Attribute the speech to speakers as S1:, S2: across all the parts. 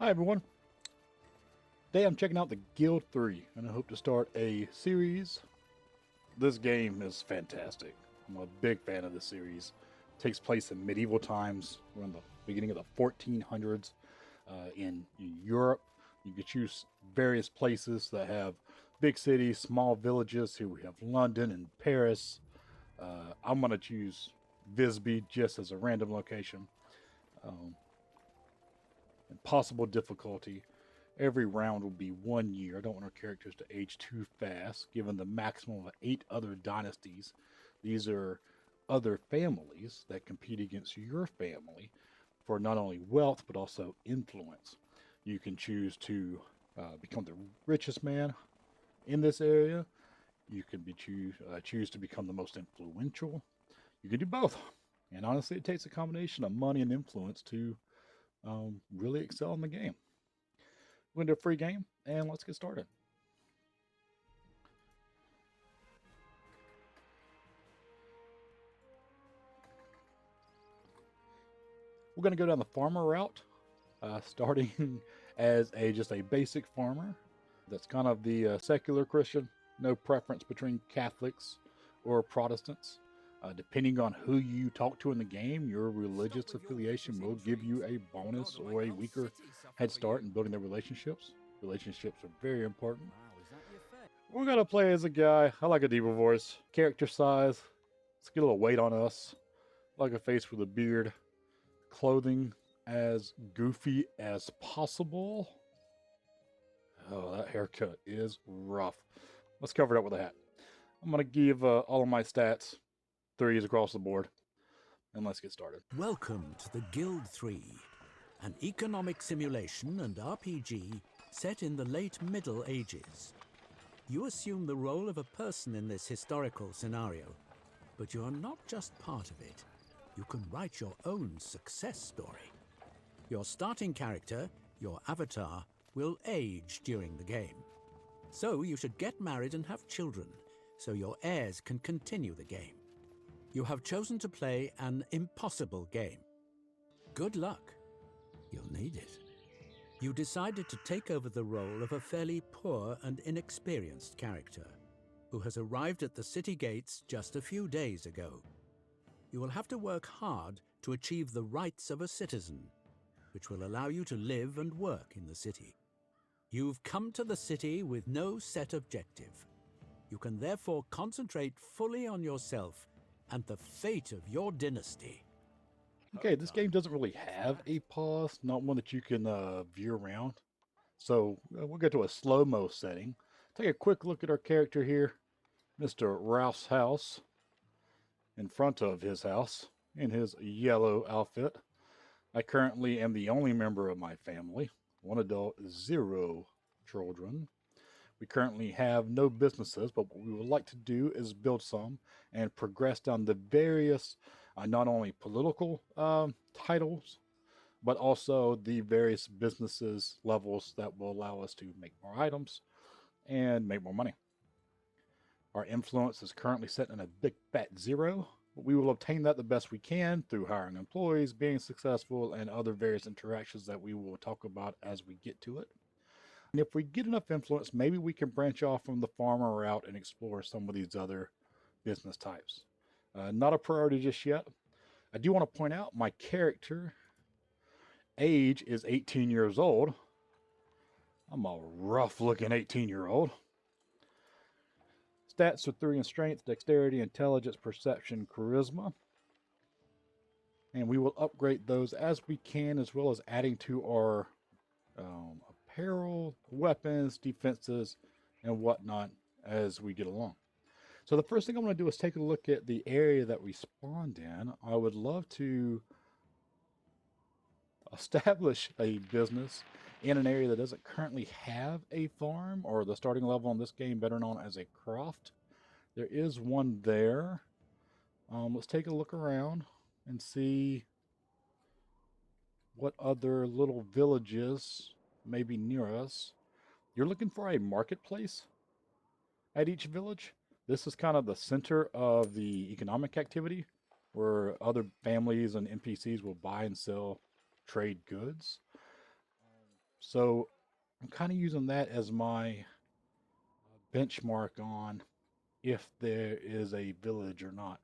S1: Hi everyone. Today I'm checking out the Guild 3 and I hope to start a series. This game is fantastic. I'm a big fan of this series. It takes place in medieval times. We're in the beginning of the 1400s in Europe. You can choose various places that have big cities, small villages. Here we have London and Paris. I'm going to choose Visby just as a random location. Impossible difficulty. Every round will be 1 year. I don't want our characters to age too fast, given the maximum of 8 other dynasties. These are other families that compete against your family for not only wealth, but also influence. You can choose to become the richest man in this area. You can choose to become the most influential. You can do both. And honestly, it takes a combination of money and influence to really excel in the game. We're going to do a free game, and let's get started. We're going to go down the farmer route, starting as just a basic farmer. That's kind of the secular Christian, no preference between Catholics or Protestants. Depending on who you talk to in the game, your religious affiliation will give you a bonus or a weaker head start in building their relationships. Relationships are very important. We're going to play as a guy. I like a deeper voice. Character size. Let's get a little weight on us. I like a face with a beard. Clothing as goofy as possible. Oh, that haircut is rough. Let's cover it up with a hat. I'm going to give all of my stats 3s across the board. And let's get started.
S2: Welcome to the Guild 3, an economic simulation and RPG set in the late Middle Ages. You assume the role of a person in this historical scenario, but you are not just part of it. You can write your own success story. Your starting character, your avatar, will age during the game. So you should get married and have children, so your heirs can continue the game. You have chosen to play an impossible game. Good luck. You'll need it. You decided to take over the role of a fairly poor and inexperienced character who has arrived at the city gates just a few days ago. You will have to work hard to achieve the rights of a citizen, which will allow you to live and work in the city. You've come to the city with no set objective. You can therefore concentrate fully on yourself and the fate of your dynasty.
S1: Okay, this game doesn't really have a pause, not one that you can view around. So we'll go to a slow-mo setting. Take a quick look at our character here, Mr. Ralph's house. In front of his house, in his yellow outfit. I currently am the only member of my family, 1 adult, 0 children. We currently have no businesses, but what we would like to do is build some and progress down the various, not only political titles, but also the various businesses levels that will allow us to make more items and make more money. Our influence is currently set in a big fat 0. We will obtain that the best we can through hiring employees, being successful, and other various interactions that we will talk about as we get to it. And if we get enough influence, maybe we can branch off from the farmer route and explore some of these other business types. Not a priority just yet. I do want to point out my character age is 18 years old. I'm a rough looking 18-year-old. Stats are 3 in strength, dexterity, intelligence, perception, charisma. And we will upgrade those as we can, as well as adding to our apparel, weapons, defenses, and whatnot as we get along. So the first thing I'm going to do is take a look at the area that we spawned in. I would love to establish a business in an area that doesn't currently have a farm, or the starting level in this game better known as a croft. There is one there. Let's take a look around and see what other little villages may be near us. You're looking for a marketplace at each village. This is kind of the center of the economic activity where other families and NPCs will buy and sell trade goods. So I'm kind of using that as my benchmark on if there is a village or not.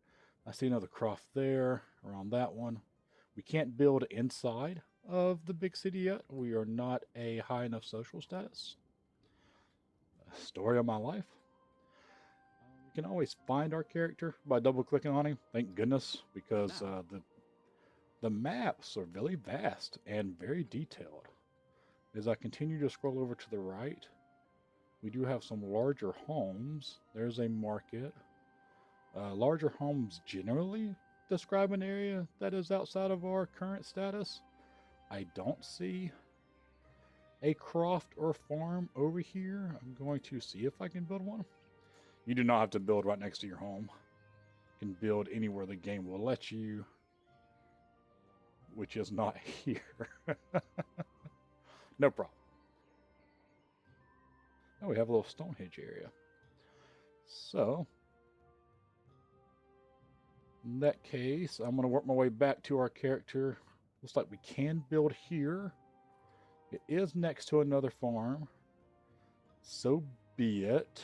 S1: I see another croft there around that one. We can't build inside of the big city yet. We are not a high enough social status. Story of my life. We can always find our character by double clicking on him. Thank goodness, because the maps are very vast and very detailed. As I continue to scroll over to the right, we do have some larger homes. There's a market. Larger homes generally describe an area that is outside of our current status. I don't see a croft or farm over here. I'm going to see if I can build one. You do not have to build right next to your home. You can build anywhere the game will let you, which is not here. No problem. Oh, we have a little Stonehenge area. So, in that case, I'm going to work my way back to our character. Looks like we can build here. It is next to another farm. So be it.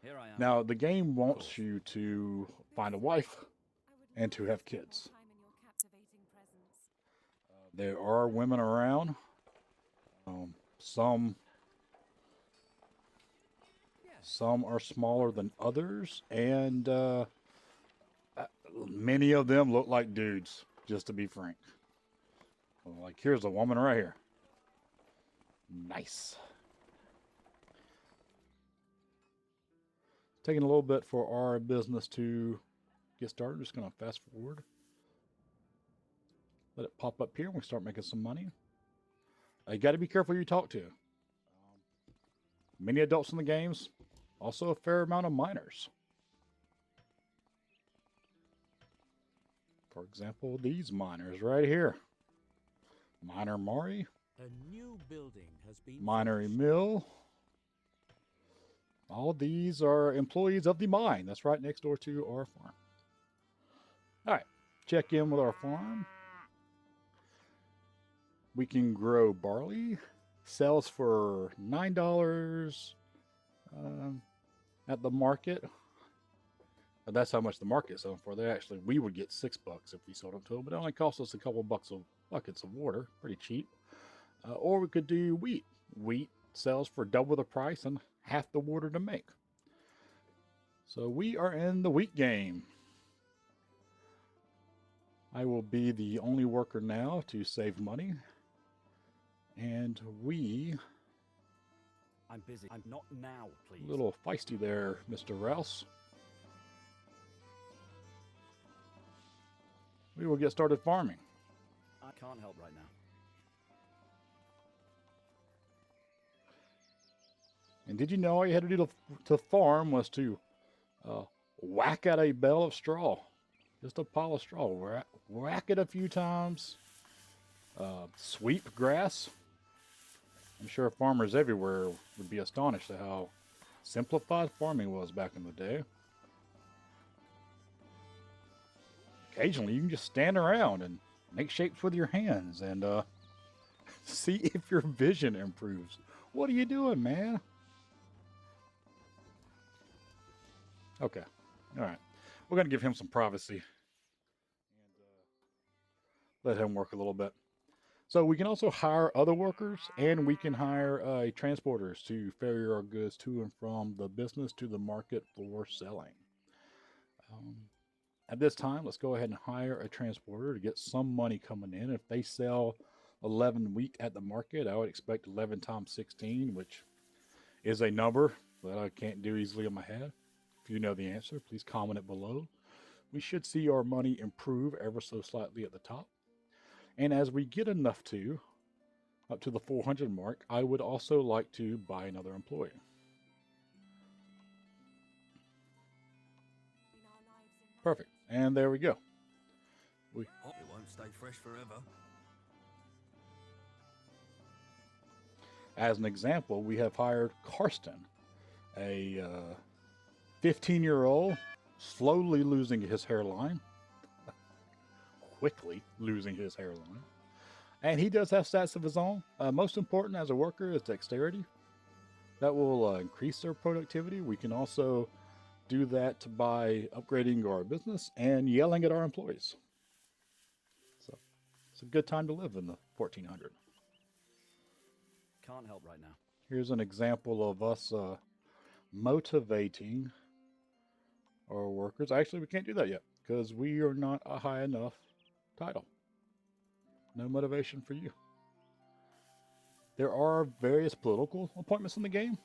S3: Here I am.
S1: Now, the game wants you to find a wife and to have kids. There are women around. Some are smaller than others, and many of them look like dudes, just to be frank. Like, here's a woman right here. Nice. Taking a little bit for our business to get started. I'm just going to fast forward. Let it pop up here and we start making some money. You got to be careful who you talk to. Many adults in the games, also a fair amount of minors. For example, these miners right here. Miner Mari.
S2: A new building has been
S1: Miner
S2: finished.
S1: Emil. All these are employees of the mine. That's right next door to our farm. All right, check in with our farm. We can grow barley. Sells for $9 at the market. That's how much the market's selling for. We would get $6 if we sold them to them, but it only costs us a couple bucks of buckets of water. Pretty cheap. Or we could do wheat. Wheat sells for double the price and half the water to make. So we are in the wheat game. I will be the only worker now to save money. And
S3: I'm busy. I'm not now, please.
S1: a little feisty there, Mr. Rouse. We will get started farming.
S3: I can't help right now.
S1: And did you know all you had to do to farm was to whack at a bale of straw? Just a pile of straw. Whack it a few times. Sweep grass. I'm sure farmers everywhere would be astonished at how simplified farming was back in the day. Occasionally, you can just stand around and make shapes with your hands and see if your vision improves. What are you doing, man? Okay. All right. We're going to give him some privacy and let him work a little bit. So we can also hire other workers, and we can hire transporters to ferry our goods to and from the business to the market for selling. At this time, let's go ahead and hire a transporter to get some money coming in. If they sell 11 wheat at the market, I would expect 11 times 16, which is a number that I can't do easily in my head. If you know the answer, please comment it below. We should see our money improve ever so slightly at the top. And as we get enough up to the 400 mark, I would also like to buy another employee. Perfect. And there we go.
S3: It won't stay fresh forever.
S1: As an example, we have hired Karsten a 15-year-old slowly losing his hairline, quickly losing his hairline. And he does have stats of his own. Most important as a worker is dexterity. That will increase their productivity. We can also do that by upgrading our business and yelling at our employees. So it's a good time to live in the 1400.
S3: Can't help right now.
S1: Here's an example of us motivating our workers. Actually, we can't do that yet because we are not a high enough title. No motivation for you. There are various political appointments in the game.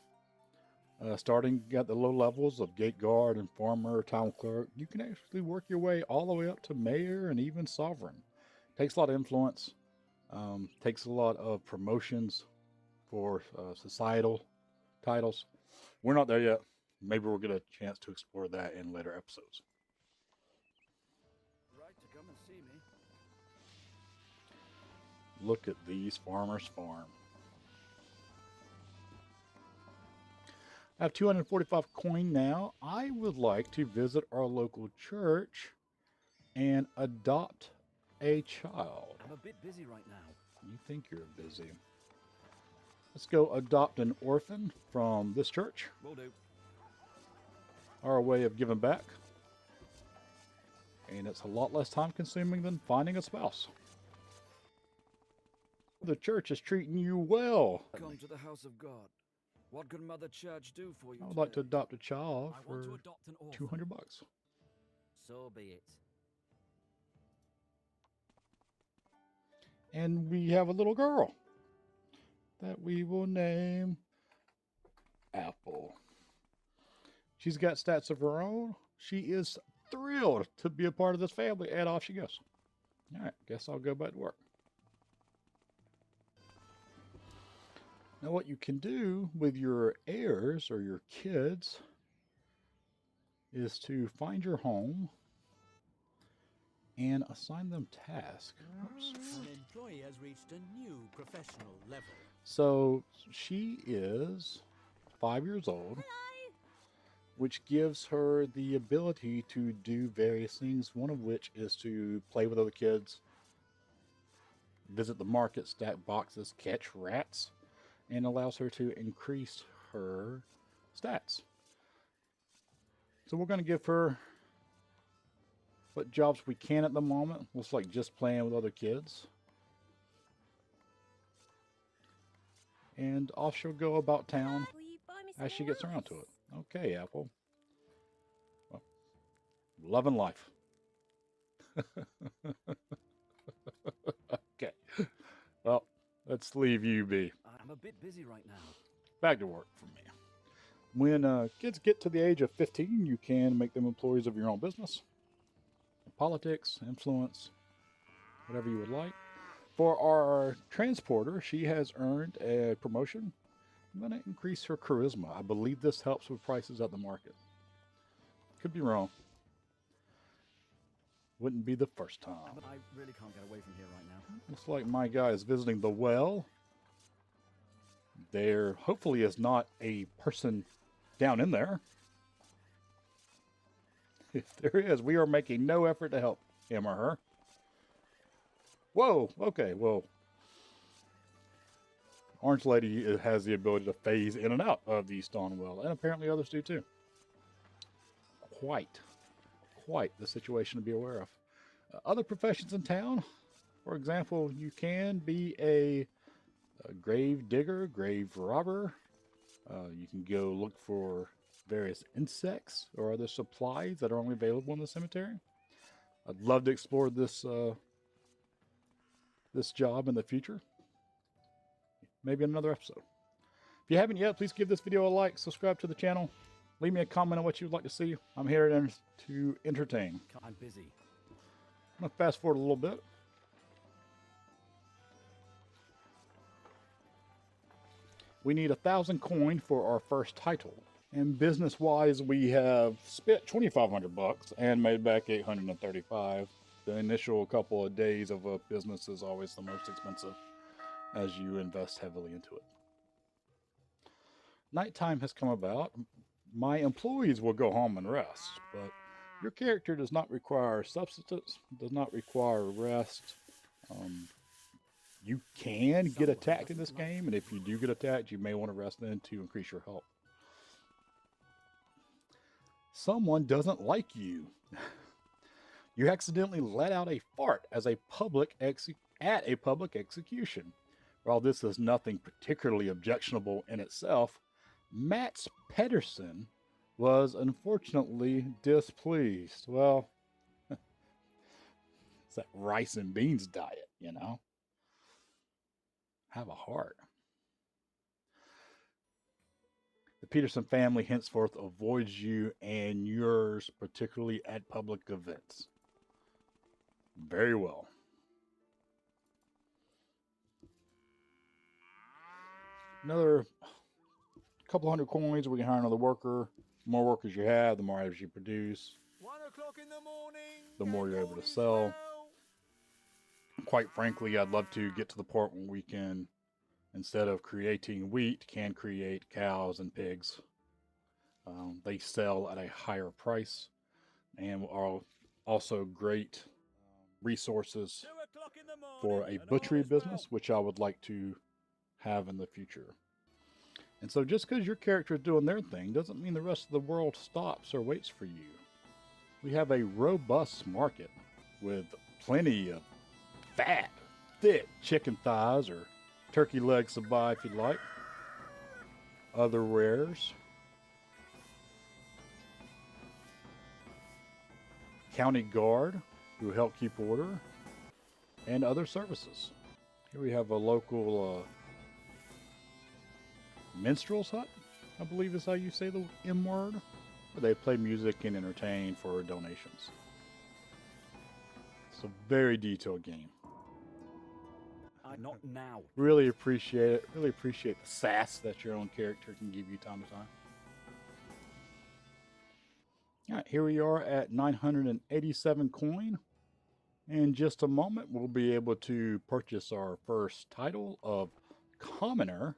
S1: Starting at the low levels of gate guard and farmer, town clerk, you can actually work your way all the way up to mayor and even sovereign. Takes a lot of influence. Takes a lot of promotions for societal titles. We're not there yet. Maybe we'll get a chance to explore that in later episodes.
S3: Right to come and see me.
S1: Look at these farmers farm. I have 245 coin now. I would like to visit our local church and adopt a child.
S3: I'm a bit busy right now.
S1: You think you're busy. Let's go adopt an orphan from this church.
S3: Will do.
S1: Our way of giving back. And it's a lot less time consuming than finding a spouse. The church is treating you well.
S3: Come to the house of God. What can Mother Church do for you?
S1: I would like to adopt a child
S3: I
S1: for
S3: want to adopt an orphan.
S1: 200 bucks.
S3: So be it.
S1: And we have a little girl that we will name Apple. She's got stats of her own. She is thrilled to be a part of this family, and off she goes. All right, guess I'll go back to work. Now what you can do with your heirs or your kids is to find your home and assign them tasks. Oops.
S2: An employee has reached a new professional level.
S1: So she is 5 years old, which gives her the ability to do various things, one of which is to play with other kids, visit the market, stack boxes, catch rats, and allows her to increase her stats. So we're going to give her what jobs we can at the moment. Looks like just playing with other kids. And off she'll go about town as she gets around to it. Okay, Apple. Well, loving life. Okay. Well, let's leave you be.
S3: I'm a bit busy right now.
S1: Back to work for me. When kids get to the age of 15, you can make them employees of your own business. Politics, influence, whatever you would like. For our transporter, she has earned a promotion. I'm going to increase her charisma. I believe this helps with prices at the market. Could be wrong. Wouldn't be the first time.
S3: I really can't get away from here right now.
S1: Looks like my guy is visiting the well. There hopefully is not a person down in there. If there is, we are making no effort to help him or her. Whoa, okay, well, Orange Lady has the ability to phase in and out of the stone well, and apparently others do too. Quite the situation to be aware of. Other professions in town, for example, you can be a grave digger, grave robber. You can go look for various insects or other supplies that are only available in the cemetery. I'd love to explore this this job in the future. Maybe in another episode. If you haven't yet, please give this video a like, subscribe to the channel, leave me a comment on what you'd like to see. I'm here to entertain.
S3: I'm busy.
S1: I'm going to fast forward a little bit. We need 1,000 coin for our first title. And business-wise, we have spent 2,500 bucks and made back 835. The initial couple of days of a business is always the most expensive as you invest heavily into it. Nighttime has come about. My employees will go home and rest, but your character does not require subsistence, does not require rest. Um, you can get
S2: Someone
S1: attacked in
S2: doesn't
S1: this
S2: like
S1: game, and if you do get attacked, you may want to rest then to increase your health. Someone doesn't like you. You accidentally let out a fart as a at a public execution. While this is nothing particularly objectionable in itself, Mats Pedersen was unfortunately displeased. Well, it's that rice and beans diet, you know. Have a heart. The Peterson family henceforth avoids you and yours, particularly at public events. Very well. Another couple hundred coins, we can hire another worker. The more workers you have, the more items you produce,
S3: 1 o'clock in the morning.
S1: the more you're able to
S3: Morning
S1: sell.
S3: bell.
S1: Quite frankly, I'd love to get to the point where we can, instead of creating wheat, can create cows and pigs. They sell at a higher price and are also great resources
S3: 2 o'clock in the morning.
S1: for a
S3: and
S1: butchery
S3: all is well.
S1: business, which I would like to have in the future. And so just because your character is doing their thing doesn't mean the rest of the world stops or waits for you. We have a robust market with plenty of fat, thick chicken thighs or turkey legs to buy if you'd like. Other wares. County guard who help keep order. And other services. Here we have a local minstrel's hut, I believe is how you say the M word, where they play music and entertain for donations. It's a very detailed game.
S3: Not now.
S1: Really appreciate it. Really appreciate the sass that your own character can give you time to time. All right, here we are at 987 coin. In just a moment, we'll be able to purchase our first title of Commoner.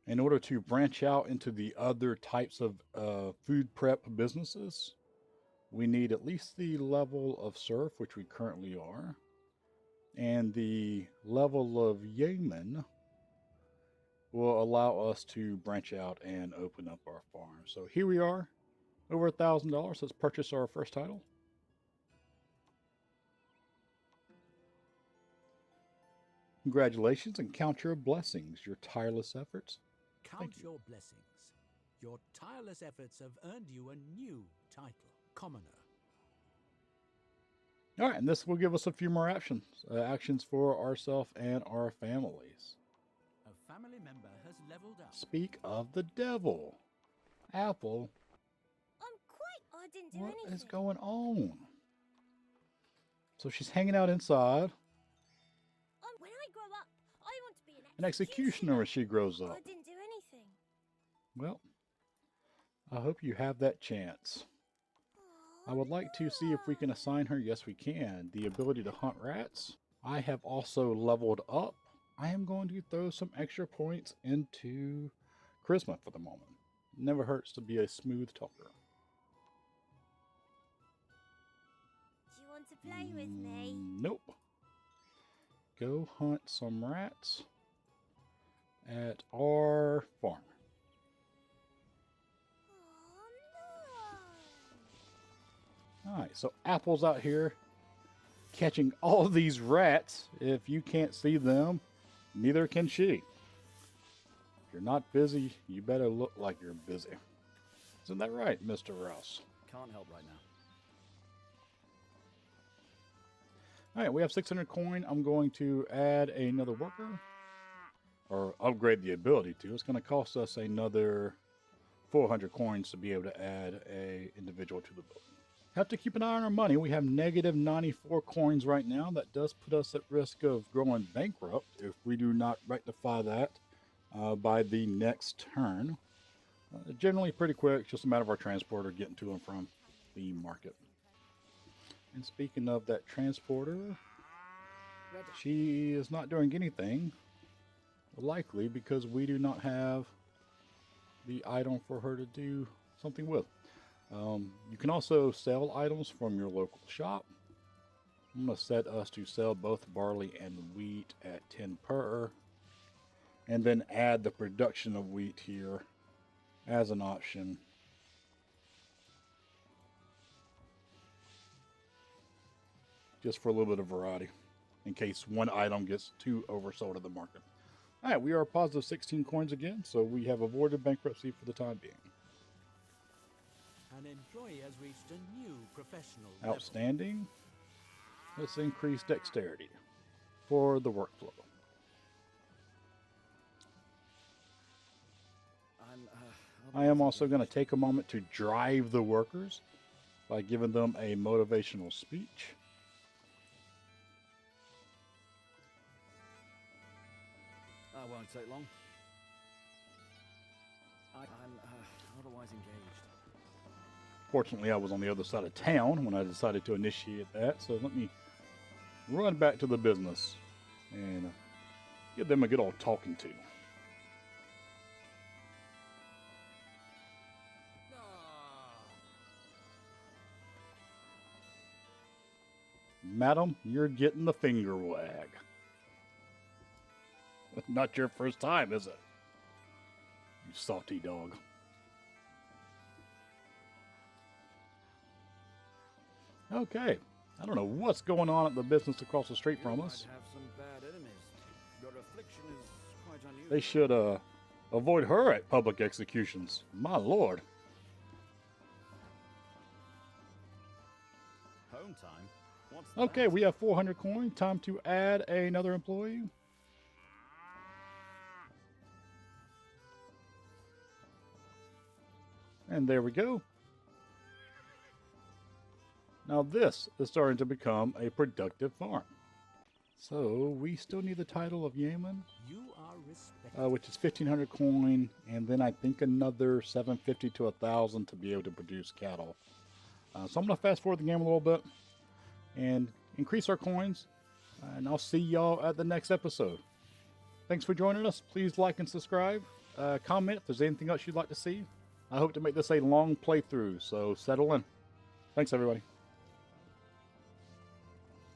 S1: In order to branch out into the other types of food prep businesses, we need at least the level of serf, which we currently are, and the level of yeoman will allow us to branch out and open up our farm. So here we are, over $1,000. Let's purchase our first title. Congratulations and count your blessings, your tireless efforts.
S2: Count your blessings. Your tireless efforts have earned you a new title, Commoner.
S1: All right, and this will give us a few more actions for ourselves and our families.
S2: A family member has leveled up.
S1: Speak of the devil. Apple,
S4: I didn't do
S1: what
S4: anything.
S1: is going on? So she's hanging out inside.
S4: When I grow up, I want to be
S1: An executioner when she grows
S4: I
S1: up.
S4: didn't do anything.
S1: Well, I hope you have that chance. I would like to see if we can assign her, yes we can, the ability to hunt rats. I have also leveled up. I am going to throw some extra points into charisma for the moment. Never hurts to be a smooth talker.
S4: Do you want to play with me?
S1: Nope. Go hunt some rats at our farm. Alright, so Apple's out here catching all these rats. If you can't see them, neither can she. If you're not busy, you better look like you're busy. Isn't that right, Mr. Rouse?
S3: Can't help right now.
S1: Alright, we have 600 coin. I'm going to add another worker. Or upgrade the ability to. It's going to cost us another 400 coins to be able to add a individual to the building. Have to keep an eye on our money. We have negative 94 coins right now. That does put us at risk of going bankrupt if we do not rectify that by the next turn. Generally pretty quick, just a matter of our transporter getting to and from the market. And speaking of that transporter, she is not doing anything. likely because we do not have the item for her to do something with. You can also sell items from your local shop. I'm going to set us to sell both barley and wheat at 10 per, and then add the production of wheat here as an option. Just for a little bit of variety, in case one item gets too oversold in the market. All right, we are positive 16 coins again, so we have avoided bankruptcy for the time being.
S2: An employee has reached a new professional level.
S1: Outstanding. Let's increase dexterity for the workflow. I am also going to take a moment to drive the workers by giving them a motivational speech.
S3: That won't take long. I'm otherwise engaged.
S1: Fortunately, I was on the other side of town when I decided to initiate that, so let me run back to the business and give them a good old talking to. Madam, you're getting the finger wag. Not your first time, is it? You salty dog. Okay. I don't know what's going on at the business across the street from us.
S3: Have some bad enemies. Your affliction is quite unusual.
S1: They should avoid her at public executions. My lord.
S3: Home time. What's
S1: Okay,
S3: that?
S1: we have 400 coin. Time to add another employee. And there we go. Now this is starting to become a productive farm. So we still need the title of Yeoman,
S2: You are respected.
S1: which is 1,500 coin, and then I think another 750 to 1,000 to be able to produce cattle. So I'm going to fast forward the game a little bit and increase our coins, and I'll see y'all at the next episode. Thanks for joining us. Please like and subscribe. Comment if there's anything else you'd like to see. I hope to make this a long playthrough, so settle in. Thanks, everybody.